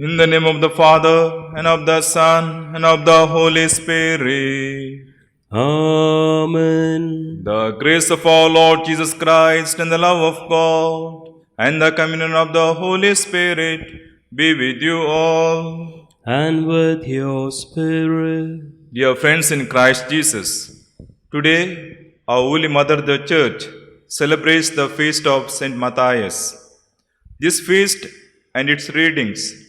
In the name of the Father, and of the Son, and of the Holy Spirit. Amen. The grace of our Lord Jesus Christ, and the love of God, and the communion of the Holy Spirit be with you all. And with your spirit. Dear friends in Christ Jesus, today our Holy Mother the Church celebrates the feast of Saint Matthias. This feast and its readings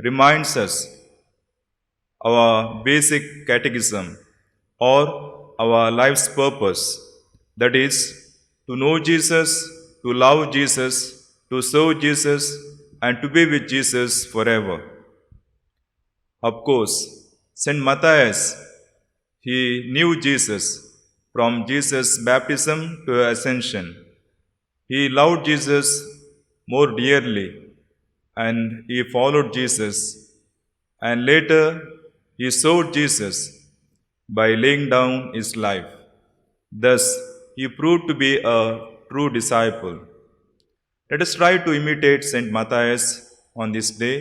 reminds us our basic catechism or our life's purpose, that is, to know Jesus, to love Jesus, to serve Jesus, and to be with Jesus forever. Of course, Saint Matthias, he knew Jesus from Jesus' baptism to ascension. He loved Jesus more dearly, and he followed Jesus, and later he served Jesus by laying down his life. Thus, he proved to be a true disciple. Let us try to imitate Saint Matthias on this day,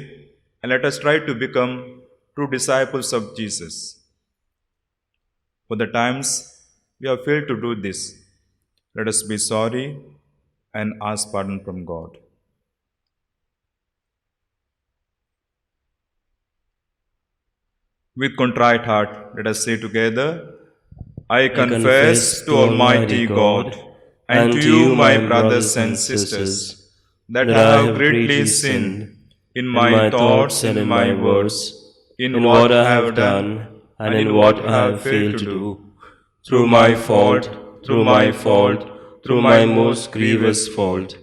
and let us try to become true disciples of Jesus. For the times we have failed to do this, let us be sorry and ask pardon from God. With contrite heart, let us say together, I confess to Almighty God and to you, my brothers and sisters, that I have greatly sinned in my thoughts and in my words, in what I have done and in what I have failed to do, through my fault, through my most grievous fault.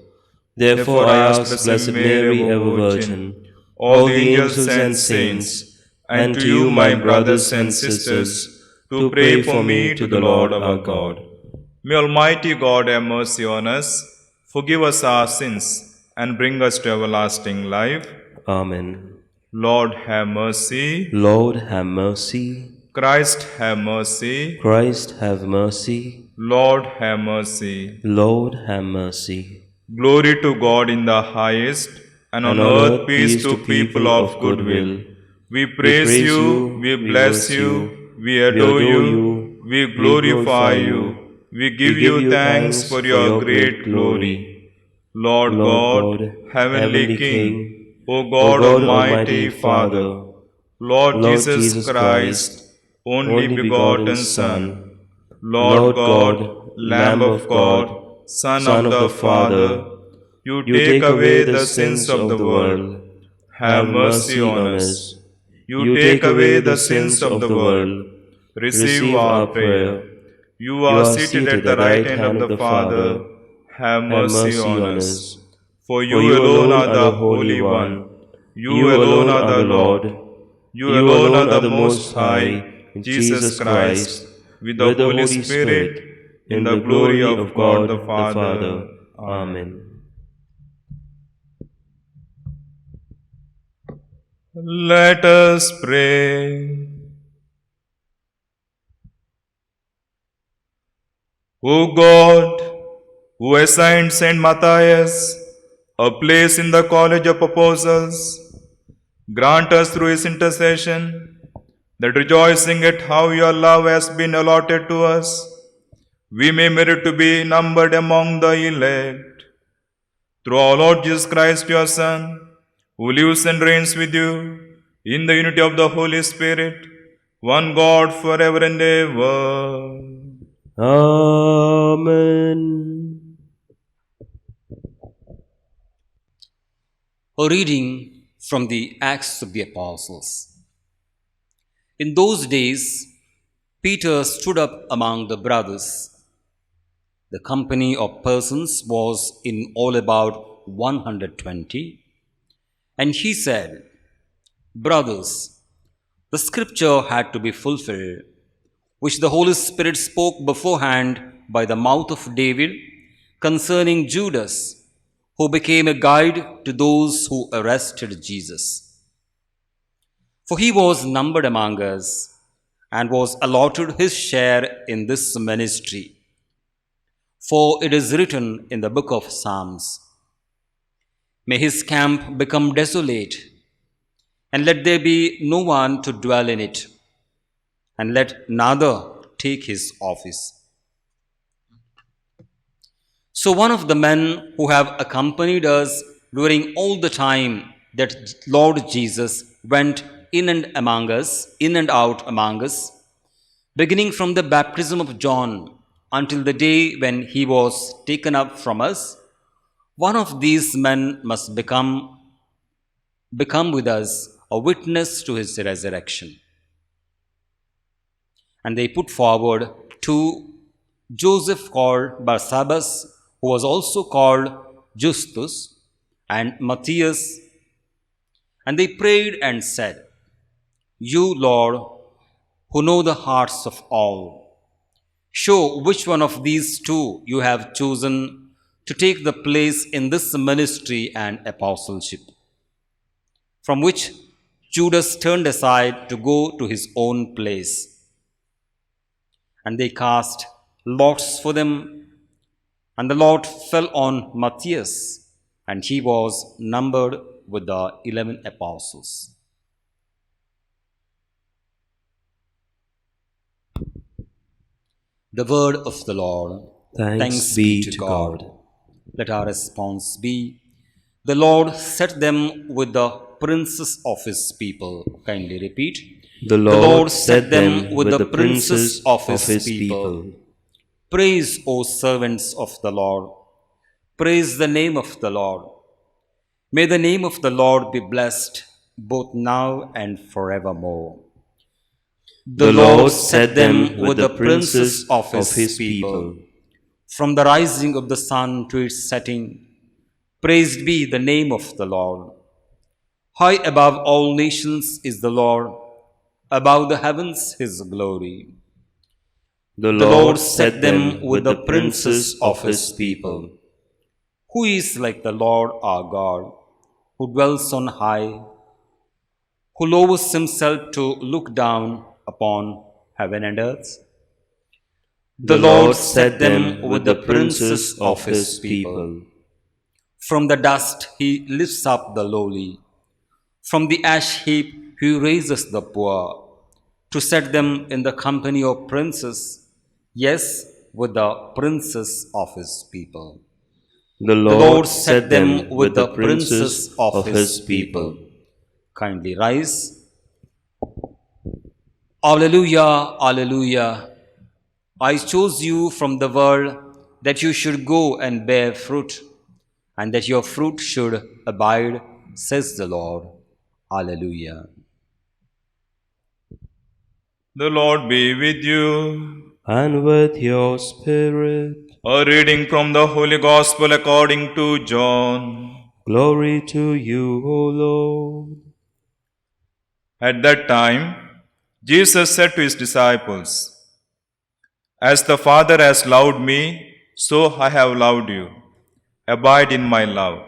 Therefore I ask Blessed Mary, ever Virgin, all the angels and saints, and to you, my brothers and sisters, to pray for me to the Lord our God. May Almighty God have mercy on us, forgive us our sins, and bring us to everlasting life. Amen. Lord, have mercy. Lord, have mercy. Christ, have mercy. Christ, have mercy. Lord, have mercy. Lord, have mercy. Glory to God in the highest, and on earth peace to people of good will. We praise you, we bless you, we adore you, we glorify you, we give you thanks for your great glory. Lord God, Heavenly King, O God Almighty Father, Lord Jesus Christ, only begotten Son, Lord God, Lamb of God, Son of the Father, you take away the sins of the world. Have mercy on us. You take away the sins of the world. Receive our prayer. You are seated at the right hand of the Father. Have mercy on us. For you alone are the Holy One. You alone are the Lord. You alone are the Most High, Jesus Christ, with the Holy Spirit, in the glory of God the Father. Amen. Let us pray. O God, who assigned Saint Matthias a place in the college of apostles, grant us through his intercession that, rejoicing at how your love has been allotted to us, we may merit to be numbered among the elect. Through our Lord Jesus Christ, your Son, who lives and reigns with you in the unity of the Holy Spirit, one God forever and ever. Amen. A reading from the Acts of the Apostles. In those days, Peter stood up among the brothers. The company of persons was in all about 120. And he said, Brothers, the scripture had to be fulfilled, which the Holy Spirit spoke beforehand by the mouth of David concerning Judas, who became a guide to those who arrested Jesus. For he was numbered among us and was allotted his share in this ministry. For it is written in the book of Psalms, May his camp become desolate. and let there be no one to dwell in it, and let neither take his office. So one of the men who have accompanied us during all the time that Lord Jesus went in and out among us, beginning from the baptism of John until the day when he was taken up from us, one of these men must become with us a witness to his resurrection. And they put forward two, Joseph called Barsabbas, who was also called Justus, and Matthias. And they prayed and said, "You, Lord, who know the hearts of all, show which one of these two you have chosen to take the place in this ministry and apostleship, from which Judas turned aside to go to his own place." And they cast lots for them, and the lot fell on Matthias, and he was numbered with the 11 apostles. The word of the Lord. Thanks be to God. Let our response be, "The Lord set them with the princes of his people." Kindly repeat. The Lord set them with the princes of his people. Praise, O servants of the Lord. Praise the name of the Lord. May the name of the Lord be blessed, both now and forevermore. The Lord set them with the princes of his people. From the rising of the sun to its setting, praised be the name of the Lord. High above all nations is the Lord, above the heavens his glory. The Lord set them with the princes of his people. Who is like the Lord our God, who dwells on high, who lowers himself to look down upon heaven and earth? The Lord set them with the princes of his people. From the dust he lifts up the lowly. From the ash heap he raises the poor, to set them in the company of princes, yes, with the princes of his people. The Lord set them with the princes of his people. Kindly rise. Alleluia, alleluia. I chose you from the world that you should go and bear fruit, and that your fruit should abide, says the Lord. Alleluia. The Lord be with you. And with your spirit. A reading from the Holy Gospel according to John. Glory to you, O Lord. At that time, Jesus said to his disciples, "As the Father has loved me, so I have loved you. Abide in my love.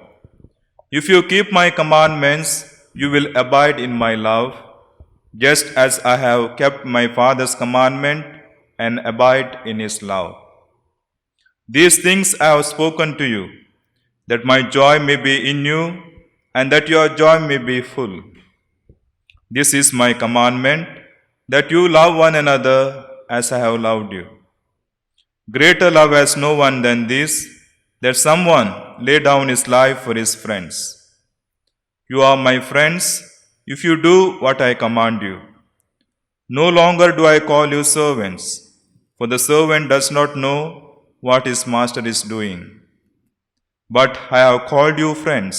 If you keep my commandments, you will abide in my love, just as I have kept my Father's commandment and abide in his love. These things I have spoken to you, that my joy may be in you, and that your joy may be full. This is my commandment, that you love one another as I have loved you. Greater love has no one than this, that someone lay down his life for his friends. You are my friends if you do what I command you. No longer do I call you servants, for the servant does not know what his master is doing. But I have called you friends,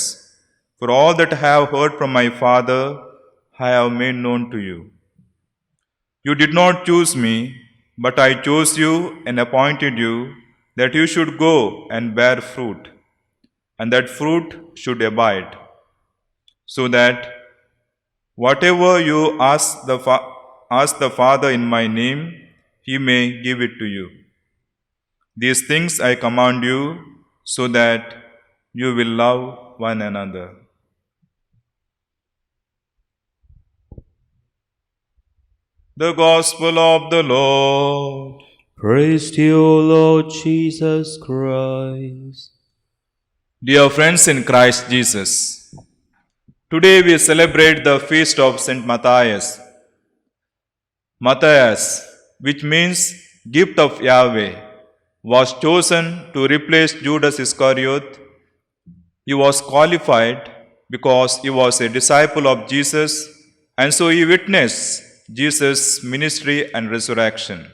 for all that I have heard from my Father I have made known to you. You did not choose me, but I chose you and appointed you that you should go and bear fruit, and that fruit should abide, so that whatever you ask the Father in my name, he may give it to you. These things I command you, so that you will love one another." The Gospel of the Lord. Praise to you, O Lord Jesus Christ. Dear friends in Christ Jesus, Today we celebrate the feast of Saint Matthias. Matthias, which means gift of Yahweh, was chosen to replace Judas Iscariot. He was qualified because he was a disciple of Jesus, and so he witnessed Jesus' ministry and resurrection.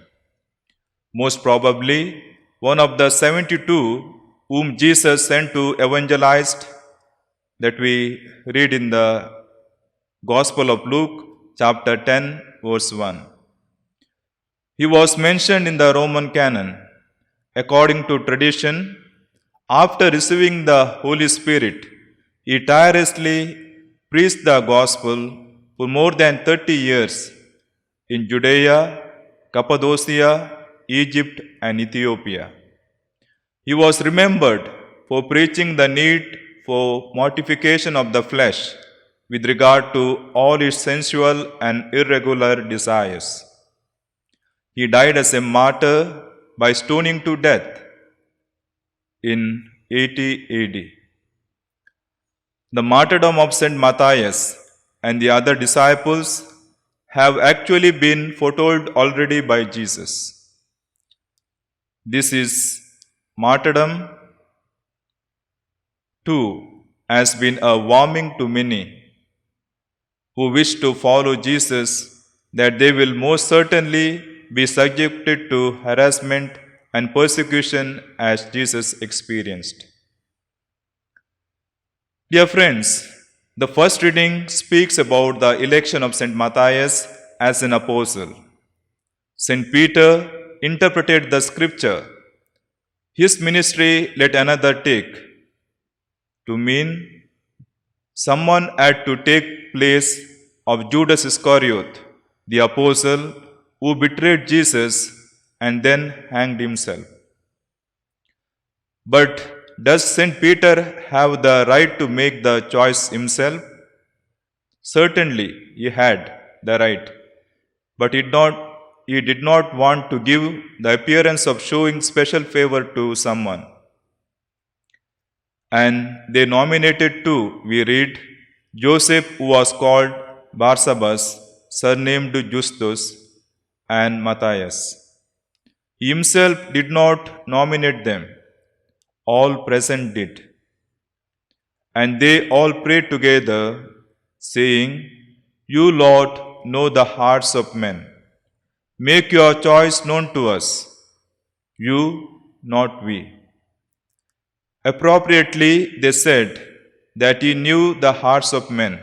Most probably, one of the 72 whom Jesus sent to evangelize, that we read in the Gospel of Luke, chapter 10, verse 1. He was mentioned in the Roman canon. According to tradition, after receiving the Holy Spirit, he tirelessly preached the gospel for more than 30 years in Judea, Cappadocia, Egypt, and Ethiopia. He was remembered for preaching the need for mortification of the flesh with regard to all its sensual and irregular desires. He died as a martyr by stoning to death in 80 AD. The martyrdom of Saint Matthias and the other disciples have actually been foretold already by Jesus. This is martyrdom too has been a warning to many who wish to follow Jesus, that they will most certainly be subjected to harassment and persecution as Jesus experienced. Dear friends, the first reading speaks about the election of Saint Matthias as an apostle. Saint Peter interpreted the scripture. His ministry let another take, to mean someone had to take place of Judas Iscariot, the apostle who betrayed Jesus and then hanged himself. But does Saint Peter have the right to make the choice himself? Certainly he had the right, but he did not want to give the appearance of showing special favor to someone. And they nominated two, we read, Joseph, who was called Barsabas, surnamed Justus, and Matthias. He himself did not nominate them. All present did. And they all prayed together, saying, You, Lord, know the hearts of men. Make your choice known to us. You, not we. Appropriately, they said that he knew the hearts of men,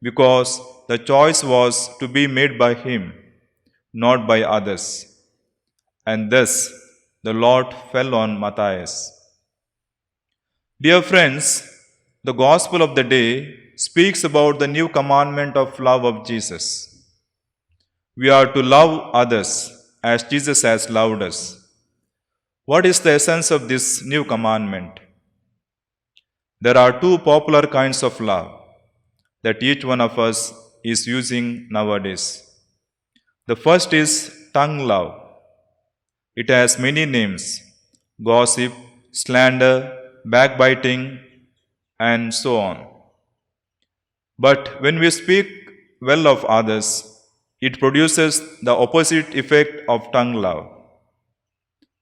because the choice was to be made by him, not by others. And thus the Lord fell on Matthias. Dear friends, the Gospel of the day speaks about the new commandment of love of Jesus. We are to love others as Jesus has loved us. What is the essence of this new commandment? There are two popular kinds of love that each one of us is using nowadays. The first is tongue love. It has many names: gossip, slander, backbiting, and so on. But when we speak well of others, it produces the opposite effect of tongue love.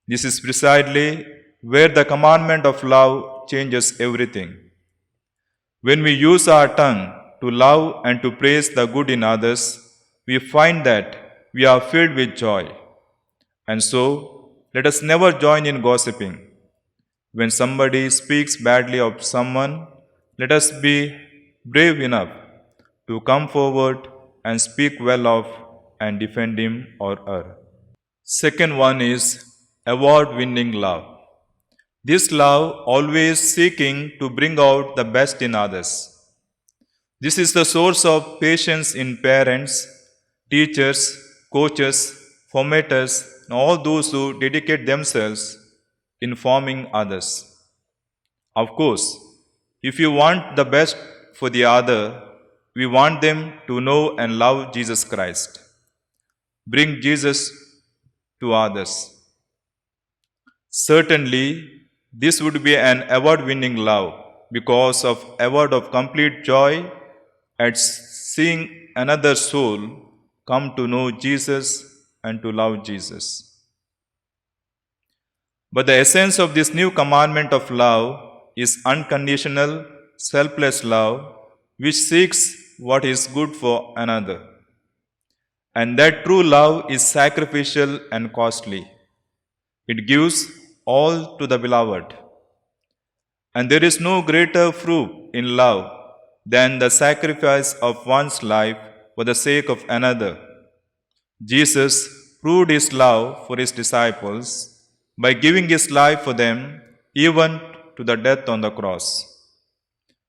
This is precisely where the commandment of love changes everything. When we use our tongue to love and to praise the good in others, we find that we are filled with joy. And so, let us never join in gossiping. When somebody speaks badly of someone, let us be brave enough to come forward and speak well of and defend him or her. Second one is award-winning love. This love always seeking to bring out the best in others. This is the source of patience in parents, teachers, coaches, formators, and all those who dedicate themselves in forming others. Of course, if you want the best for the other, we want them to know and love Jesus Christ. Bring Jesus to others. Certainly, this would be an award-winning love because of award of complete joy at seeing another soul come to know Jesus and to love Jesus. But the essence of this new commandment of love is unconditional, selfless love, which seeks what is good for another. And that true love is sacrificial and costly. It gives all to the beloved. And there is no greater fruit in love than the sacrifice of one's life for the sake of another. Jesus proved his love for his disciples by giving his life for them even to the death on the cross.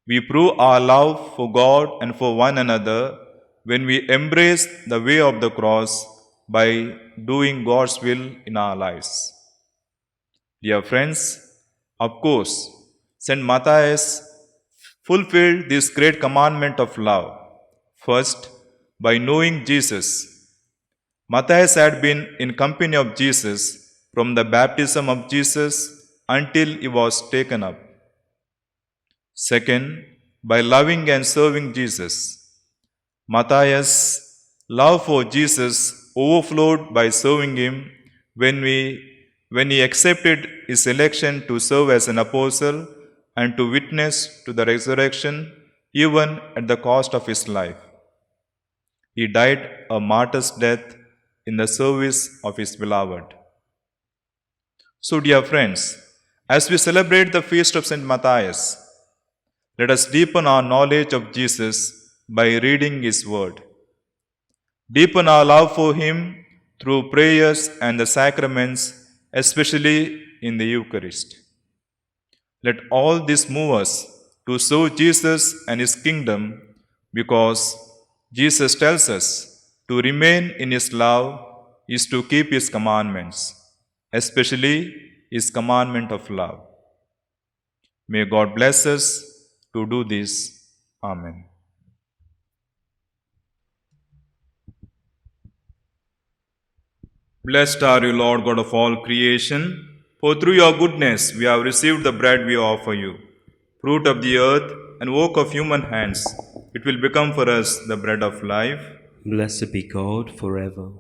We prove our love for God and for one another when we embrace the way of the cross by doing God's will in our lives. Dear friends, of course, St. Matthias fulfilled this great commandment of love. First, by knowing Jesus. Matthias had been in company of Jesus from the baptism of Jesus until he was taken up. Second, by loving and serving Jesus. Matthias' love for Jesus overflowed by serving him when he accepted his election to serve as an apostle and to witness to the resurrection even at the cost of his life. He died a martyr's death in the service of his beloved. So, dear friends, as we celebrate the feast of St. Matthias, let us deepen our knowledge of Jesus by reading his word. Deepen our love for him through prayers and the sacraments, especially in the Eucharist. Let all this move us to serve Jesus and his kingdom, because Jesus tells us to remain in his love is to keep his commandments, especially his commandment of love. May God bless us to do this. Amen. Blessed are you, Lord God of all creation, for through your goodness we have received the bread we offer you, fruit of the earth and work of human hands. It will become for us the bread of life. Blessed be God forever.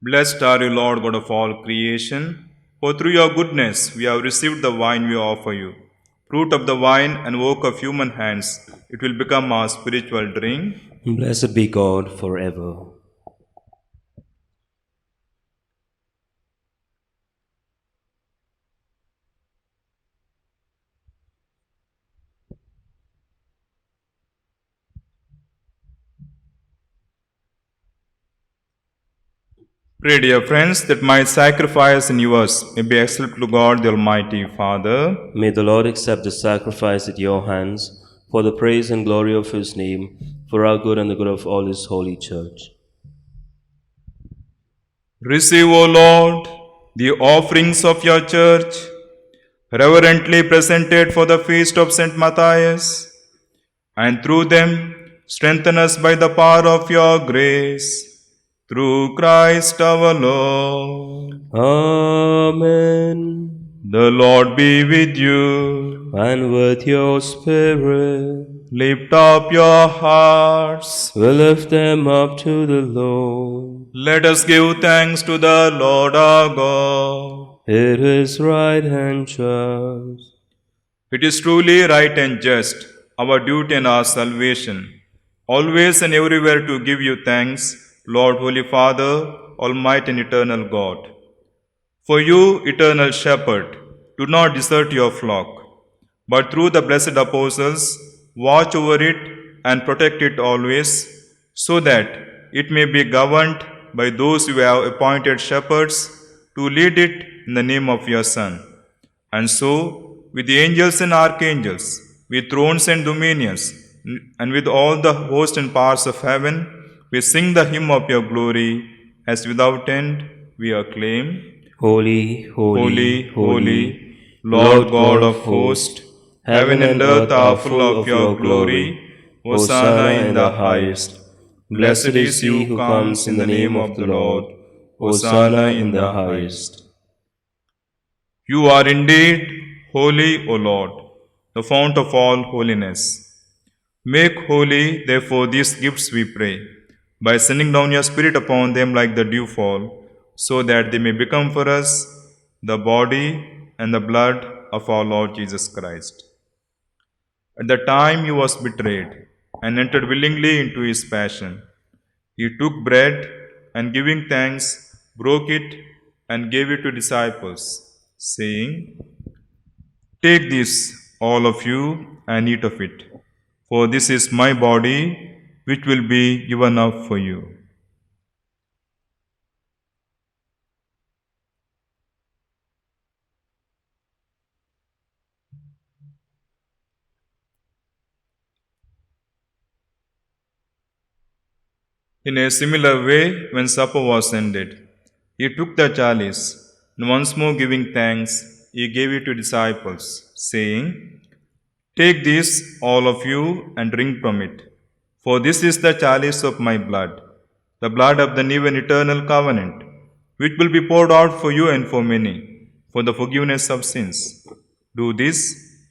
Blessed are you, Lord God of all creation, for through your goodness we have received the wine we offer you, fruit of the vine and work of human hands. It will become our spiritual drink. Blessed be God forever. Pray, dear friends, that my sacrifice and yours may be acceptable to God the Almighty Father. May the Lord accept the sacrifice at your hands for the praise and glory of his name, for our good and the good of all his holy church. Receive, O Lord, the offerings of your church, reverently presented for the feast of St. Matthias, and through them strengthen us by the power of your grace. Through Christ our Lord. Amen. The Lord be with you. And with your spirit. Lift up your hearts. We lift them up to the Lord. Let us give thanks to the Lord our God. It is right and just. It is truly right and just, our duty and our salvation, always and everywhere to give you thanks, Lord, Holy Father, Almighty and Eternal God. For you, Eternal Shepherd, do not desert your flock, but through the blessed apostles, watch over it and protect it always, so that it may be governed by those you have appointed shepherds to lead it in the name of your Son. And so, with the angels and archangels, with thrones and dominions, and with all the hosts and powers of heaven, we sing the hymn of your glory, as without end we acclaim. Holy, holy, Holy, holy, Lord God of hosts, heaven and earth are full of your glory. Hosanna in the highest. Blessed is he who comes in the name of the Lord. Hosanna in the highest. You are indeed holy, O Lord, the fount of all holiness. Make holy, therefore, these gifts, we pray, by sending down your Spirit upon them like the dewfall, so that they may become for us the body and the blood of our Lord Jesus Christ. At the time he was betrayed and entered willingly into his passion, he took bread and giving thanks, broke it and gave it to disciples, saying, "Take this, all of you, and eat of it, for this is my body, which will be given up for you." In a similar way, when supper was ended, he took the chalice, and once more giving thanks, he gave it to disciples, saying, "Take this, all of you, and drink from it, for this is the chalice of my blood, the blood of the new and eternal covenant, which will be poured out for you and for many, for the forgiveness of sins. Do this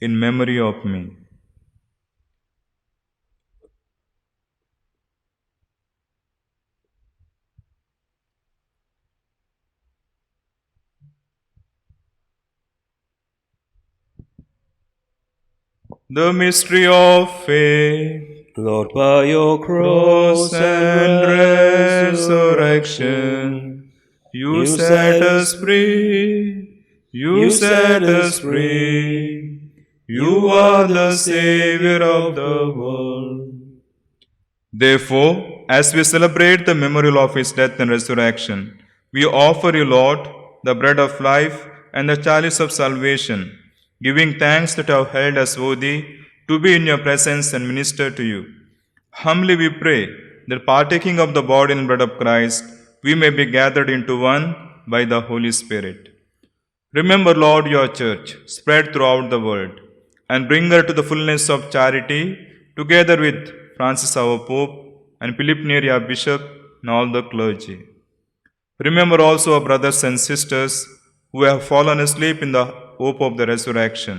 in memory of me." The mystery of faith. Lord, by your cross and resurrection, You set us free, you set us free. You are the Savior of the world. Therefore, as we celebrate the memorial of his death and resurrection, we offer you, Lord, the bread of life and the chalice of salvation, giving thanks that you have held us worthy to be in your presence and minister to you. Humbly we pray that partaking of the body and blood of Christ, we may be gathered into one by the Holy Spirit. Remember, Lord, your church spread throughout the world, and bring her to the fullness of charity, together with Francis our Pope, and Philip Neri our Bishop, and all the clergy. Remember also our brothers and sisters who have fallen asleep in the hope of the resurrection,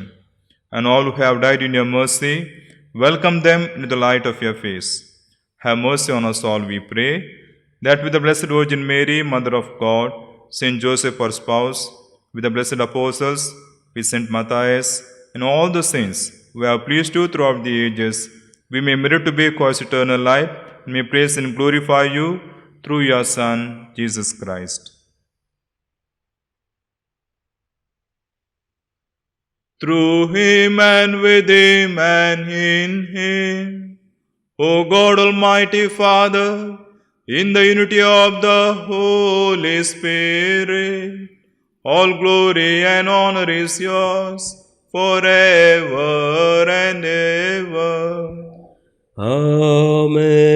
and all who have died in your mercy. Welcome them into the light of your face. Have mercy on us all, we pray, that with the Blessed Virgin Mary, Mother of God, Saint Joseph, our spouse, with the blessed apostles, with Saint Matthias, and all the saints who have pleased you throughout the ages, we may merit to be cause eternal life, and may praise and glorify you through your Son, Jesus Christ. Through him and with him and in him, O God Almighty Father, in the unity of the Holy Spirit, all glory and honor is yours forever and ever. Amen.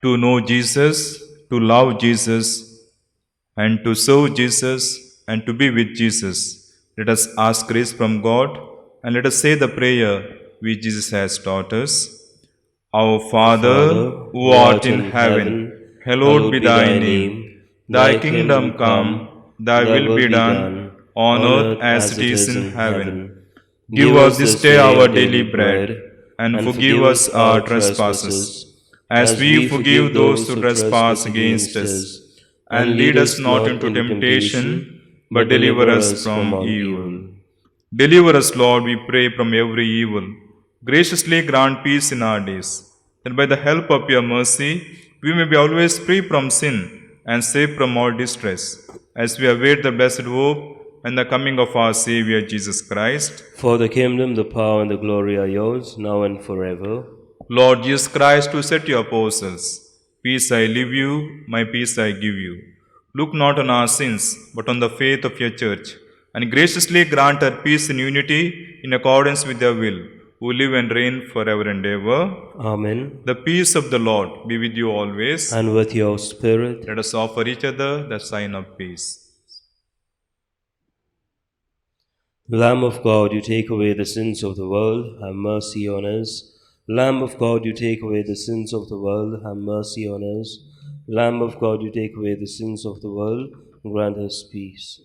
To know Jesus, to love Jesus, and to serve Jesus, and to be with Jesus, let us ask grace from God, and let us say the prayer which Jesus has taught us. Our Father, who art in heaven, hallowed be thy name. Thy kingdom come, thy will be done, on earth as it is in heaven. Give us this day our daily bread, and forgive us our trespasses, as we forgive those who trespass against us. And lead us not into temptation, but deliver us from evil. Deliver us, Lord, we pray, from every evil. Graciously grant peace in our days, that by the help of your mercy, we may be always free from sin and safe from all distress, as we await the blessed hope and the coming of our Saviour Jesus Christ. For the kingdom, the power, and the glory are yours, now and forever. Lord Jesus Christ, who said to your apostles, "Peace I leave you, my peace I give you," look not on our sins, but on the faith of your church, and graciously grant her peace and unity in accordance with your will, who live and reign forever and ever. Amen. The peace of the Lord be with you always. And with your spirit. Let us offer each other the sign of peace. Lamb of God, you take away the sins of the world, have mercy on us. Lamb of God, you take away the sins of the world, have mercy on us. Lamb of God, you take away the sins of the world, grant us peace.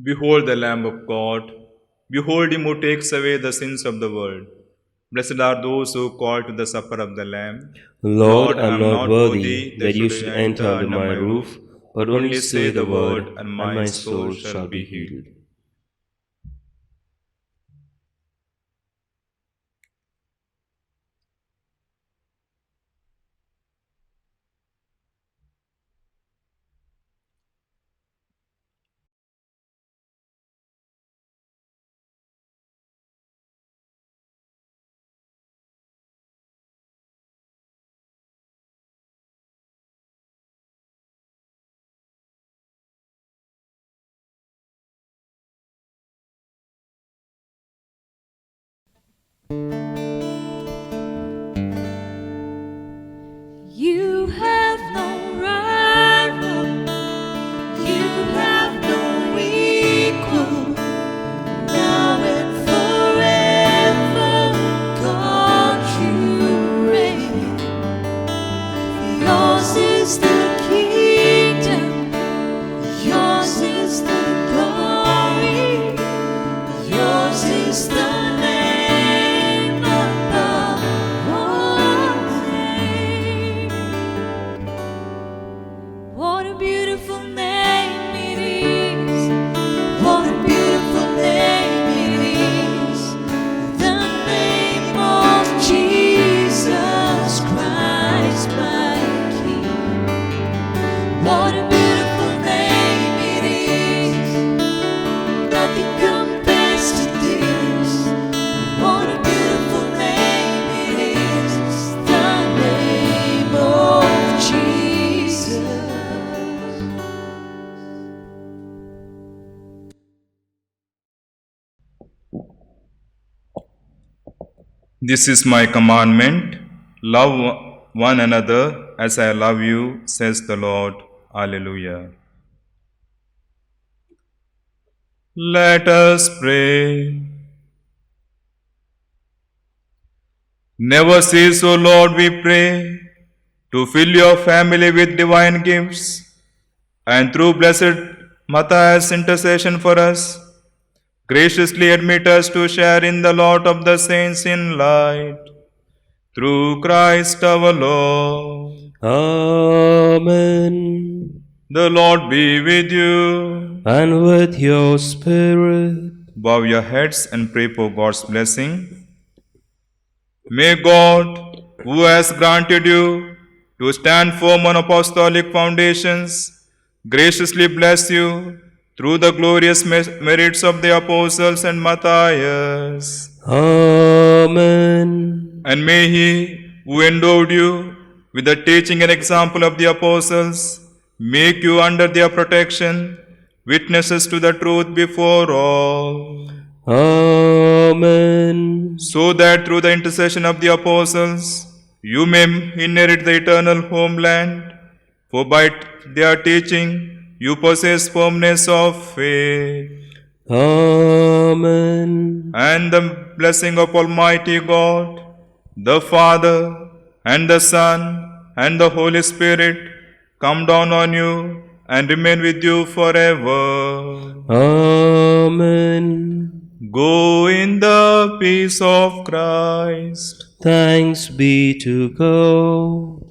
Behold the Lamb of God. Behold him who takes away the sins of the world. Blessed are those who call to the supper of the Lamb. Lord, I am not worthy that you should enter under my roof, but only say the word, and my soul shall be healed. You have no rival, you have no equal, now and forever, God you reign. Yours is the kingdom, yours is the glory, yours is the name above all names. What a beautiful name it is. What a beautiful name it is. The name of Jesus Christ, my King. What a beautiful name it is. Nothing compares to this. What a beautiful name it is. The name of Jesus. This is my commandment. Love one another as I love you, says the Lord. Alleluia. Let us pray. Never cease, O Lord, we pray, to fill your family with divine gifts, and through blessed Matthias' intercession for us, graciously admit us to share in the lot of the saints in light. Through Christ our Lord. Amen. The Lord be with you. And with your spirit. Bow your heads and pray for God's blessing. May God, who has granted you to stand firm on apostolic foundations, graciously bless you through the glorious merits of the apostles and Matthias. Amen. And may He, who endowed you with the teaching and example of the apostles, make you under their protection witnesses to the truth before all, Amen. so that through the intercession of the apostles you may inherit the eternal homeland, for by their teaching you possess firmness of faith. Amen. And the blessing of Almighty God, the Father, and the Son, and the Holy Spirit, come down on you and remain with you forever. Amen. Go in the peace of Christ. Thanks be to God.